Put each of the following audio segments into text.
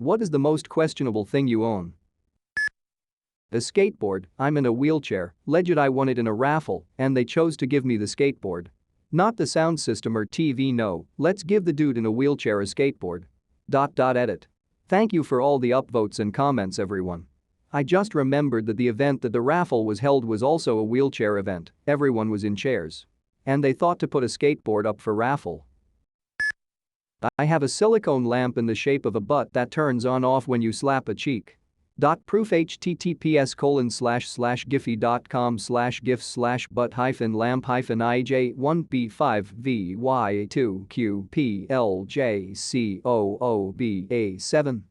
What is the most questionable thing you own? A skateboard. I'm in a wheelchair. Legit, I won it in a raffle, and they chose to give me the skateboard. Not the sound system or TV, no, let's give the dude in a wheelchair a skateboard. Edit. Thank you for all the upvotes and comments, everyone. I just remembered that the event that the raffle was held was also a wheelchair event, everyone was in chairs. And they thought to put a skateboard up for raffle. I have a silicone lamp in the shape of a butt that turns on off when you slap a cheek. Proof https://giphy.com/butt-lamp-ij1b5v y2qpljcooba7.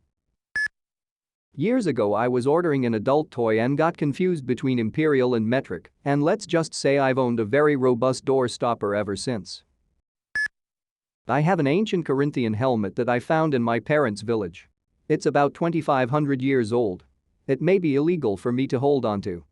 Years ago I was ordering an adult toy and got confused between imperial and metric, and let's just say I've owned a very robust door stopper ever since. I have an ancient Corinthian helmet that I found in my parents' village. It's about 2,500 years old. It may be illegal for me to hold onto.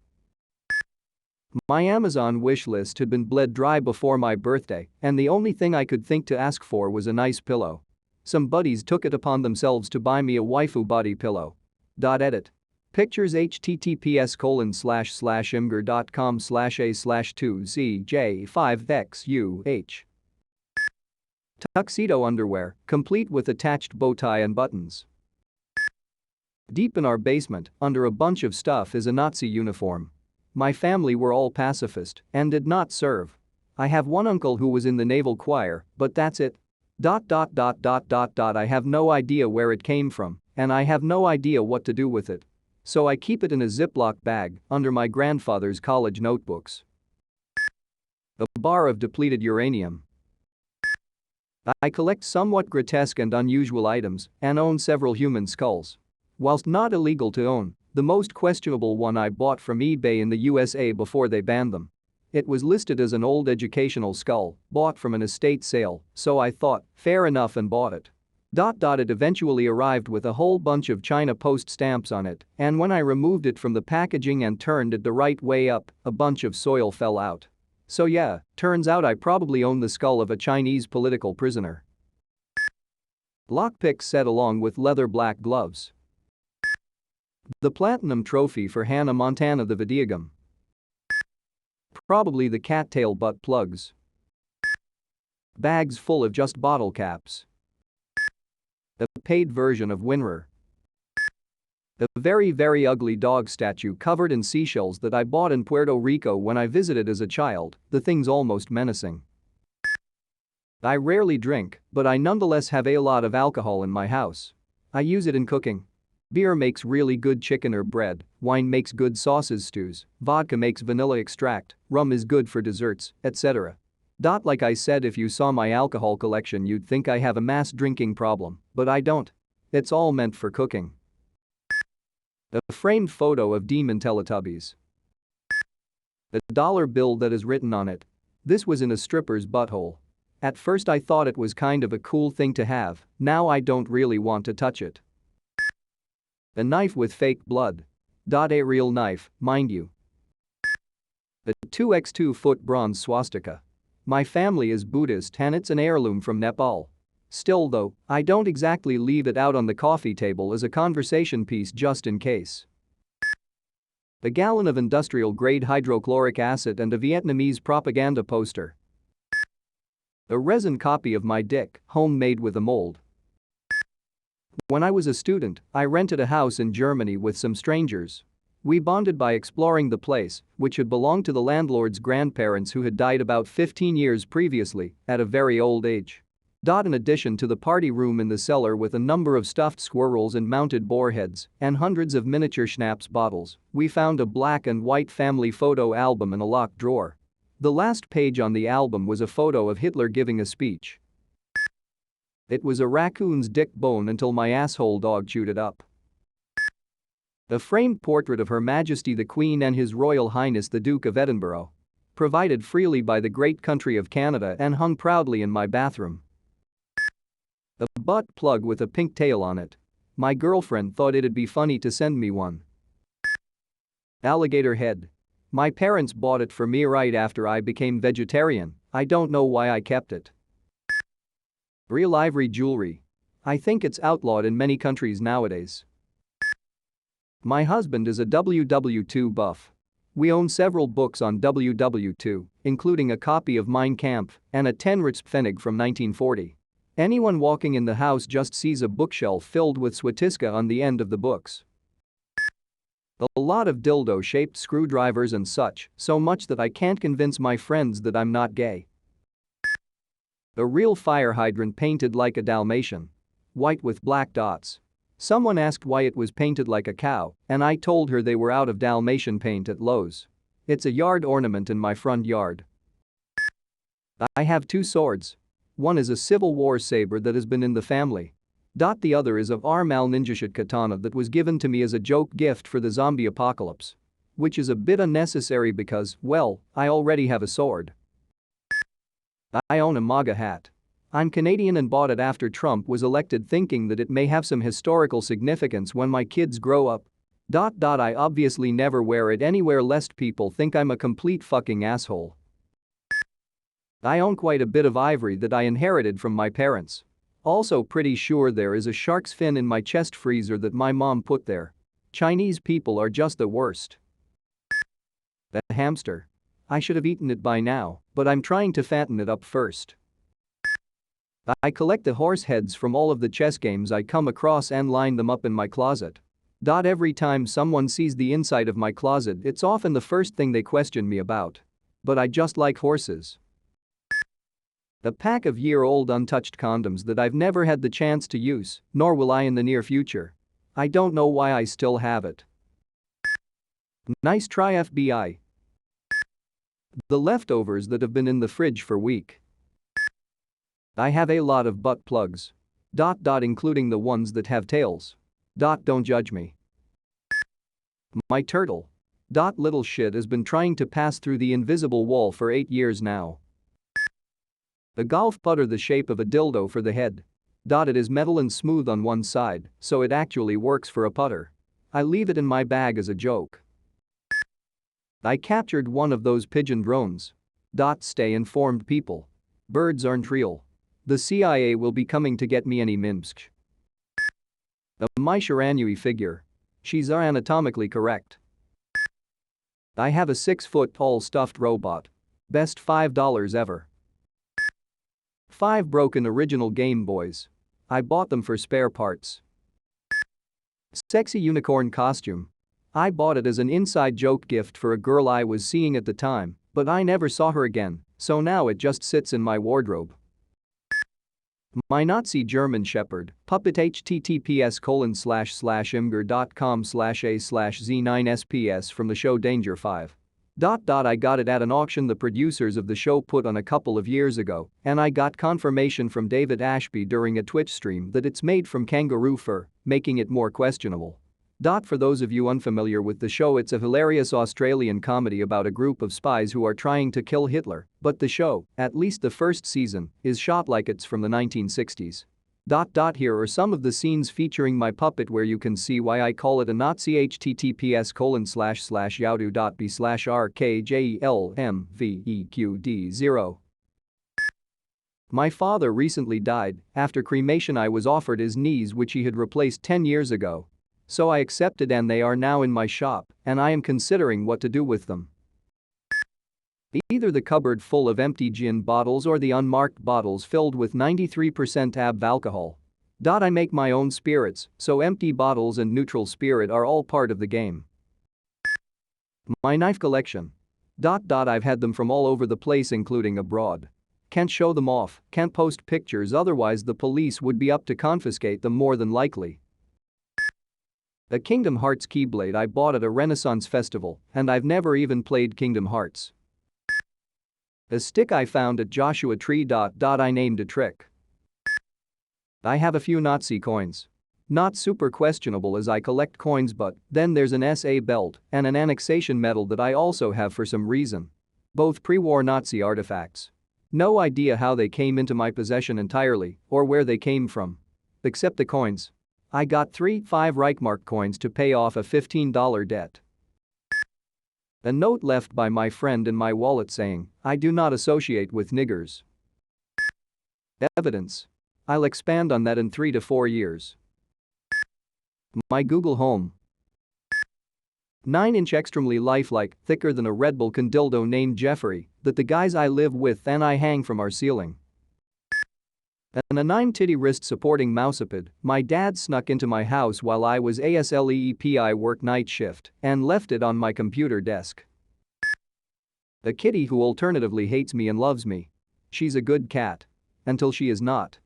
My Amazon wish list had been bled dry before my birthday, and the only thing I could think to ask for was a nice pillow. Some buddies took it upon themselves to buy me a waifu body pillow. Edit. Pictures https://imgur.com/a/2zj5xuh. Tuxedo underwear, complete with attached bow tie and buttons. Deep in our basement, under a bunch of stuff, is a Nazi uniform. My family were all pacifist and did not serve. I have one uncle who was in the naval choir, but that's it. I have no idea where it came from, and I have no idea what to do with it. So I keep it in a Ziploc bag under my grandfather's college notebooks. A bar of depleted uranium. I collect somewhat grotesque and unusual items and own several human skulls. Whilst not illegal to own, the most questionable one I bought from eBay in the USA before they banned them. It was listed as an old educational skull, bought from an estate sale, so I thought, fair enough, and bought it. It eventually arrived with a whole bunch of China Post stamps on it, and when I removed it from the packaging and turned it the right way up, a bunch of soil fell out. So yeah, turns out I probably own the skull of a Chinese political prisoner. Lockpick set along with leather black gloves. The platinum trophy for Hannah Montana the videogame. Probably the cattail butt plugs. Bags full of just bottle caps. A paid version of WinRAR. A very ugly dog statue covered in seashells that I bought in Puerto Rico when I visited as a child, the thing's almost menacing. I rarely drink, but I nonetheless have a lot of alcohol in my house. I use it in cooking. Beer makes really good chicken or bread, wine makes good sauces, stews, vodka makes vanilla extract, rum is good for desserts, etc. Like I said, if you saw my alcohol collection you'd think I have a mass drinking problem, but I don't. It's all meant for cooking. A framed photo of demon Teletubbies. A dollar bill that is written on it. This was in a stripper's butthole. At first I thought it was kind of a cool thing to have, now I don't really want to touch it. A knife with fake blood. A real knife, mind you. A 2x2 foot bronze swastika. My family is Buddhist and it's an heirloom from Nepal. Still though, I don't exactly leave it out on the coffee table as a conversation piece just in case. A gallon of industrial-grade hydrochloric acid and a Vietnamese propaganda poster. A resin copy of my dick, homemade with a mold. When I was a student, I rented a house in Germany with some strangers. We bonded by exploring the place, which had belonged to the landlord's grandparents who had died about 15 years previously, at a very old age. In addition to the party room in the cellar with a number of stuffed squirrels and mounted boar heads and hundreds of miniature schnapps bottles, we found a black and white family photo album in a locked drawer. The last page on the album was a photo of Hitler giving a speech. It was a raccoon's dick bone until my asshole dog chewed it up. A framed portrait of Her Majesty the Queen and His Royal Highness the Duke of Edinburgh. Provided freely by the great country of Canada and hung proudly in my bathroom. A butt plug with a pink tail on it. My girlfriend thought it'd be funny to send me one. Alligator head. My parents bought it for me right after I became vegetarian, I don't know why I kept it. Real ivory jewelry. I think it's outlawed in many countries nowadays. My husband is a WW2 buff. We own several books on WW2, including a copy of Mein Kampf and a Tenritspfennig from 1940. Anyone walking in the house just sees a bookshelf filled with Swatiska on the end of the books. A lot of dildo-shaped screwdrivers and such, so much that I can't convince my friends that I'm not gay. A real fire hydrant painted like a Dalmatian. White with black dots. Someone asked why it was painted like a cow, and I told her they were out of Dalmatian paint at Lowe's. It's a yard ornament in my front yard. I have two swords. One is a Civil War saber that has been in the family. The other is of Armal Ninjashit katana that was given to me as a joke gift for the zombie apocalypse. Which is a bit unnecessary because, well, I already have a sword. I own a MAGA hat. I'm Canadian and bought it after Trump was elected thinking that it may have some historical significance when my kids grow up. I obviously never wear it anywhere lest people think I'm a complete fucking asshole. I own quite a bit of ivory that I inherited from my parents. Also pretty sure there is a shark's fin in my chest freezer that my mom put there. Chinese people are just the worst. The hamster. I should have eaten it by now, but I'm trying to fatten it up first. I collect the horse heads from all of the chess games I come across and line them up in my closet. Every time someone sees the inside of my closet, it's often the first thing they question me about. But I just like horses. A pack of year-old untouched condoms that I've never had the chance to use, nor will I in the near future. I don't know why I still have it. Nice try, FBI. The leftovers that have been in the fridge for a week. I have a lot of butt plugs. Including the ones that have tails. Don't judge me. My turtle. Little shit has been trying to pass through the invisible wall for 8 years now. A golf putter the shape of a dildo for the head. It is metal and smooth on one side, so it actually works for a putter. I leave it in my bag as a joke. I captured one of those pigeon drones. Stay informed, people. Birds aren't real. The CIA will be coming to get me any Minsk. A My Shiranui figure. She's anatomically correct. I have a 6-foot-tall stuffed robot. Best $5 ever. 5 broken original Game Boys. I bought them for spare parts. Sexy unicorn costume. I bought it as an inside joke gift for a girl I was seeing at the time, but I never saw her again, so now it just sits in my wardrobe. My Nazi German Shepherd, puppet https://imgur.com/a/z9sps from the show Danger 5. I got it at an auction the producers of the show put on a couple of years ago, and I got confirmation from David Ashby during a Twitch stream that it's made from kangaroo fur, making it more questionable. For those of you unfamiliar with the show, it's a hilarious Australian comedy about a group of spies who are trying to kill Hitler, but the show, at least the first season, is shot like it's from the 1960s. Here are some of the scenes featuring my puppet where you can see why I call it a Nazi. https://yaudu.b/rkjelmveqd0. My father recently died. After cremation I was offered his knees which he had replaced 10 years ago. So I accepted and they are now in my shop and I am considering what to do with them. Either the cupboard full of empty gin bottles or the unmarked bottles filled with 93% AB alcohol. I make my own spirits, so empty bottles and neutral spirit are all part of the game. My knife collection. I've had them from all over the place including abroad. Can't show them off, can't post pictures otherwise the police would be up to confiscate them more than likely. A Kingdom Hearts keyblade I bought at a Renaissance festival and I've never even played Kingdom Hearts. A stick I found at Joshua Tree. I named a trick. I have a few Nazi coins. Not super questionable as I collect coins, but then there's an SA belt and an annexation medal that I also have for some reason. Both pre-war Nazi artifacts. No idea how they came into my possession entirely or where they came from. Except the coins. I got 5 Reichmark coins to pay off a $15 debt. A note left by my friend in my wallet saying, "I do not associate with niggers." Evidence. I'll expand on that in 3 to 4 years. My Google Home. 9-inch extremely lifelike, thicker than a Red Bull can dildo named Jeffrey that the guys I live with and I hang from our ceiling. And a 9-titty wrist supporting mousepad, my dad snuck into my house while I was asleep work night shift and left it on my computer desk. A kitty who alternatively hates me and loves me. She's a good cat. Until she is not.